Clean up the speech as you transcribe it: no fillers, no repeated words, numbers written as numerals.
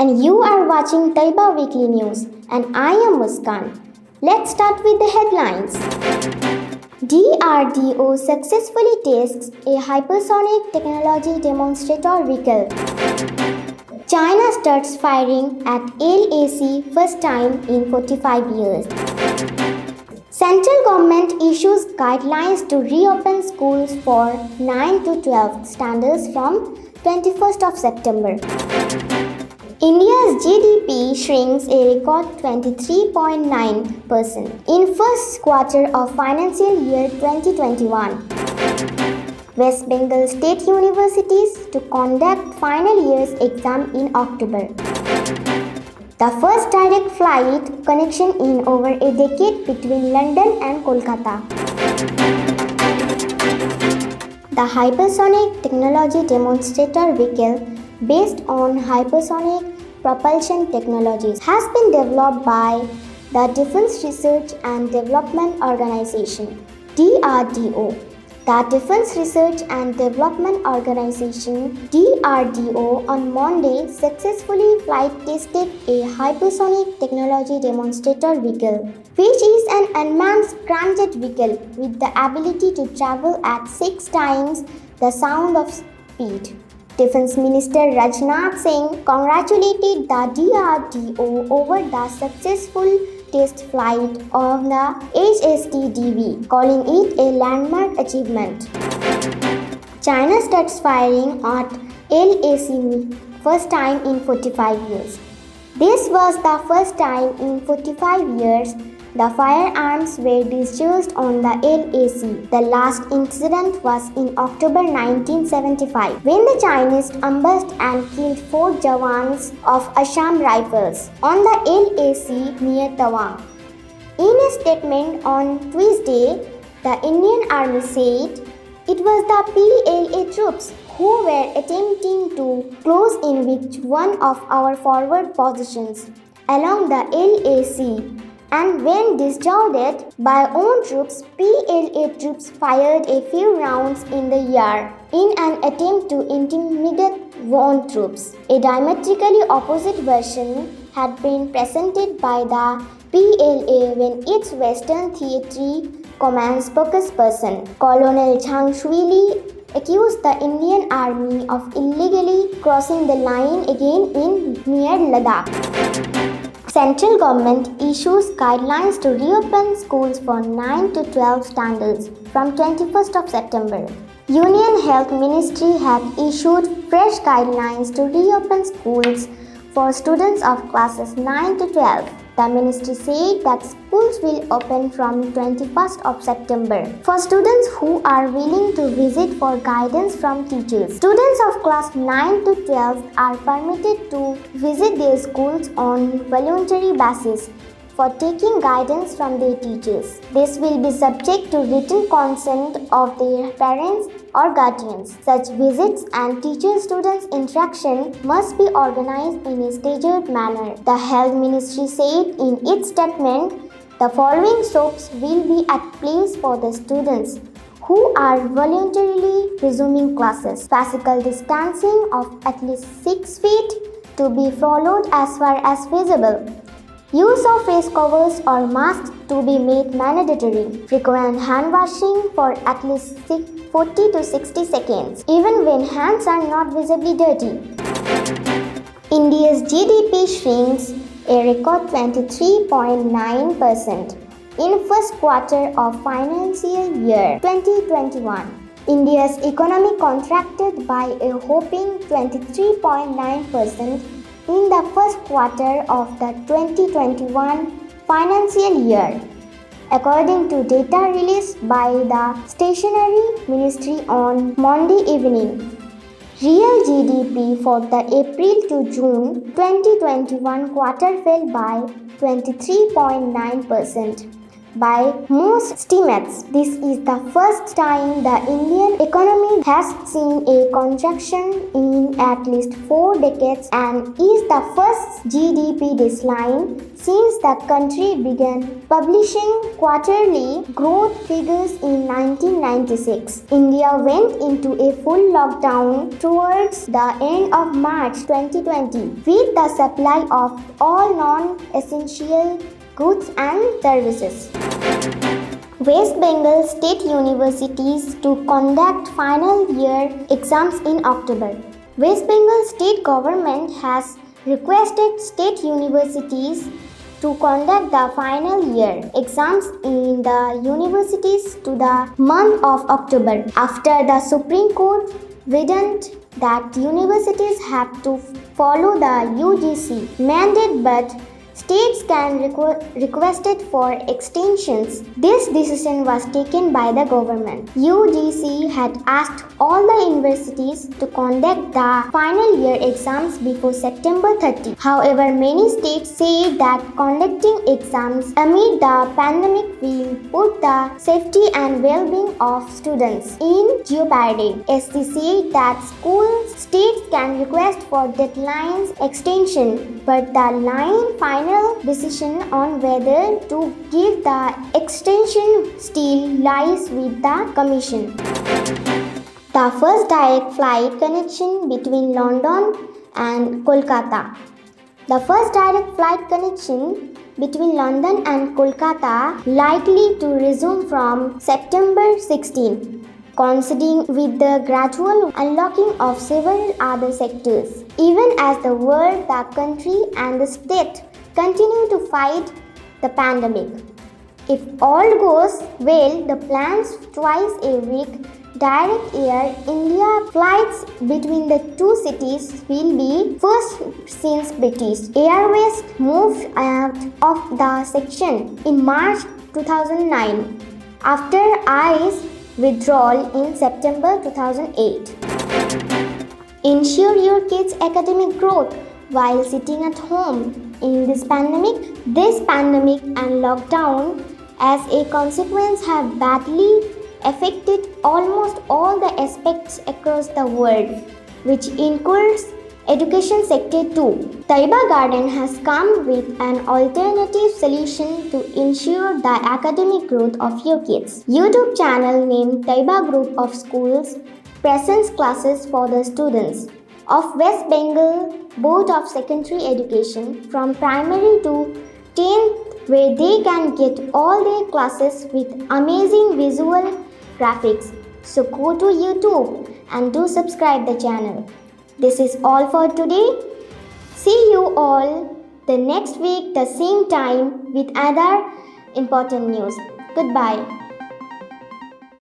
and you are watching Thaiba Weekly News, and I am Muskan. Let's start with the headlines. DRDO successfully tests a hypersonic technology demonstrator vehicle. China starts firing at LAC first time in 45 years. Central government issues guidelines to reopen schools for 9 to 12 standards from 21st of September. India's GDP shrinks a record 23.9% in first quarter of financial year 2021. West Bengal state universities to conduct final year's exam in October. The first direct flight connection in over a decade between London and Kolkata. The hypersonic technology demonstrator vehicle based on hypersonic propulsion technologies has been developed by the Defense Research and Development Organization (DRDO). The Defense Research and Development Organization (DRDO) on Monday successfully flight tested a hypersonic technology demonstrator vehicle, which is an unmanned scramjet vehicle with the ability to travel at 6 times the sound of speed. Defense Minister Rajnath Singh congratulated the DRDO over the successful test flight of the HSTDV, calling it a landmark achievement. China starts firing at LAC first time in 45 years. This was the first time in 45 years the firearms were discharged on the LAC. The last incident was in October 1975 when the Chinese ambushed and killed 4 Jawans of Assam Rifles on the LAC near Tawang. In a statement on Tuesday, the Indian Army said it was the PLA troops who were attempting to close in with one of our forward positions along the LAC. And when discharged by own troops, PLA troops fired a few rounds in the air in an attempt to intimidate own troops. A diametrically opposite version had been presented by the PLA when its Western Theatre Command spokesperson, Colonel Chang Shui, accused the Indian Army of illegally crossing the line again in near Ladakh. Central government issues guidelines to reopen schools for 9 to 12 standards from 21st of September. Union Health Ministry had issued fresh guidelines to reopen schools for students of classes 9 to 12. The ministry said that schools will open from 21st of September for students who are willing to visit for guidance from teachers. Students of class 9 to 12 are permitted to visit their schools on voluntary basis for taking guidance from their teachers. This will be subject to written consent of their parents or guardians. Such visits and teacher-student interaction must be organized in a staggered manner. The Health Ministry said in its statement, the following steps will be at place for the students who are voluntarily resuming classes. Physical distancing of at least 6 feet to be followed as far as feasible. Use of face covers or masks to be made mandatory. Frequent hand washing for at least 40 to 60 seconds, even when hands are not visibly dirty. India's GDP shrinks a record 23.9% in first quarter of financial year 2021. India's economy contracted by a whopping 23.9% in the first quarter of the 2021 financial year, according to data released by the Stationery Ministry on Monday evening. Real GDP for the April to June 2021 quarter fell by 23.9%. By most estimates, this is the first time the Indian economy has seen a contraction in at least 4 decades and is the first GDP decline since the country began publishing quarterly growth figures in 1996. India went into a full lockdown towards the end of March 2020 with the supply of all non-essential goods and services. West Bengal state universities to conduct final year exams in October. West Bengal state government has requested state universities to conduct the final year exams in the universities to the month of October after the Supreme Court ruled that universities have to follow the UGC mandate, but states can request it for extensions. This decision was taken by the government. UGC had asked all the universities to conduct the final year exams before September 30. However, many states say that conducting exams amid the pandemic will put the safety and well-being of students in jeopardy. SC said that states can request for deadlines extension, but the final decision on whether to give the extension still lies with the Commission. The first direct flight connection between London and Kolkata. The first direct flight connection between London and Kolkata likely to resume from September 16, coinciding with the gradual unlocking of several other sectors. Even as the world, the country and the state continue to fight the pandemic. If all goes well, the plans twice a week direct air India flights between the two cities will be first since British Airways moved out of the section in March 2009 after ICE withdrawal in September 2008. Ensure your kids' academic growth while sitting at home. In this pandemic and lockdown as a consequence have badly affected almost all the aspects across the world, which includes education sector too. Thaiba Garden has come with an alternative solution to ensure the academic growth of your kids. YouTube channel named Thaiba Group of Schools presents classes for the students of West Bengal Board of Secondary Education from primary to 10th, where they can get all their classes with amazing visual graphics. So go to YouTube and do subscribe the channel. This is all for today. See you all the next week the same time with other important news. Goodbye.